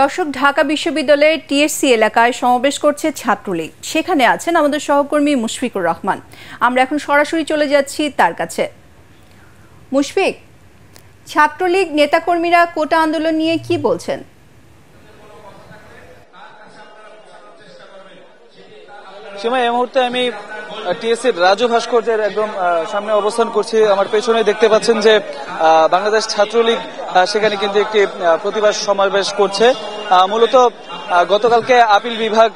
দর্শক, ঢাকা বিশ্ববিদ্যালয়ের টিএসসি এলাকায় সমাবেশ করছে ছাত্রলীগ। সেখানে আছেন আমাদের সহকর্মী মুশফিকুর রহমান। আমরা এখন সরাসরি চলে যাচ্ছি তার কাছে। মুশফিক, ছাত্রলীগ নেতাকর্মীরা কোটা আন্দোলন নিয়ে কি বলছেন? সীমা, এই মুহূর্তে আমি টিএসসির রাজু ভাস্কর্যের একদম সামনে অবস্থান করছি। আমার পেছনে দেখতে পাচ্ছেন যে বাংলাদেশ ছাত্রলীগ সেখানে কিন্তু একটি প্রতিবাদ সমাবেশ করছে। মূলত গতকালকে আপিল বিভাগ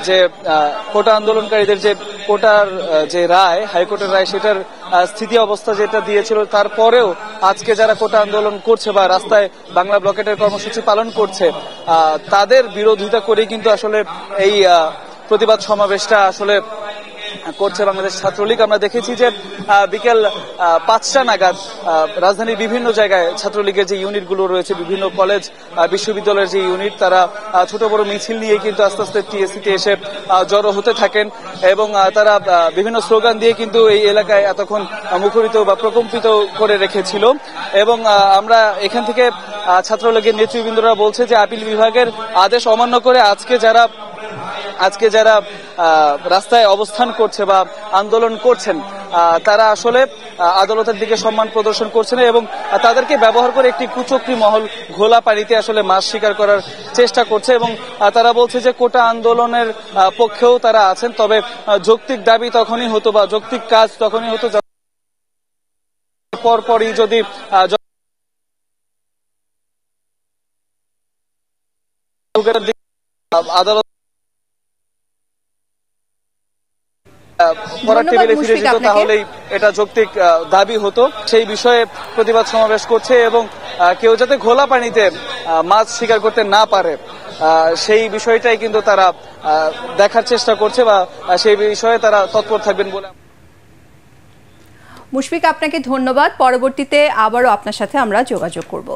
যে কোটা আন্দোলনকারীদের যে কোটার যে রায়, হাইকোর্টের রায়, সেটার স্থিতি অবস্থা যেটা দিয়েছিল, তারপরেও আজকে যারা কোটা আন্দোলন করছে বা রাস্তায় বাংলা ব্লকেটের কর্মসূচি পালন করছে, তাদের বিরোধিতা করেই কিন্তু আসলে এই প্রতিবাদ সমাবেশটা আসলে করছে বাংলাদেশ ছাত্রলীগ। আমরা দেখেছি যে বিকেল 5টা নাগাদ রাজধানীর বিভিন্ন জায়গায় ছাত্রলীগের যে ইউনিটগুলো রয়েছে, বিভিন্ন কলেজ বিশ্ববিদ্যালয়ের যে ইউনিট, তারা ছোট বড় মিছিল নিয়ে কিন্তু আস্তে আস্তে টিএসসিতে এসে জড়ো হতে থাকেন এবং তারা বিভিন্ন স্লোগান দিয়ে কিন্তু এই এলাকায় এতক্ষণ মুখরিত বা প্রকম্পিত করে রেখেছিল। এবং আমরা এখান থেকে ছাত্রলীগের নেতৃবৃন্দরা বলছে যে আপিল বিভাগের আদেশ অমান্য করে আজকে যারা রাস্তায় অবস্থান করছে বা আন্দোলন করছেন, তারা আসলে আদালতের দিকে সম্মান প্রদর্শন করছেন এবং তাদেরকে ব্যবহার করে একটি কুচক্রী মহল ঘোলা পানিতে আসলে মাছ শিকার করার চেষ্টা করছে। এবং তারা বলছে যে কোটা আন্দোলনের পক্ষেও তারা আছেন, তবে যৌক্তিক দাবি তখনই হতো বা যৌক্তিক কাজ তখনই হতো পরপরই যদি আদালত পড়ার টেবিলে ফিরে যেত, তাহলেই এটা যৌক্তিক দাবি হতো। সেই বিষয়ে প্রতিবাদ সমাবেশ করছে এবং কেউ যাতে ঘোলা পানিতে মাছ শিকার করতে না পারে, সেই বিষয়টাই কিন্তু তারা দেখার চেষ্টা করছে বা সেই বিষয়ে তারা তৎপর থাকবেন বলে। মুশফিক, আপনাকে ধন্যবাদ। পরবর্তীতে আবারও আপনার সাথে আমরা যোগাযোগ করব।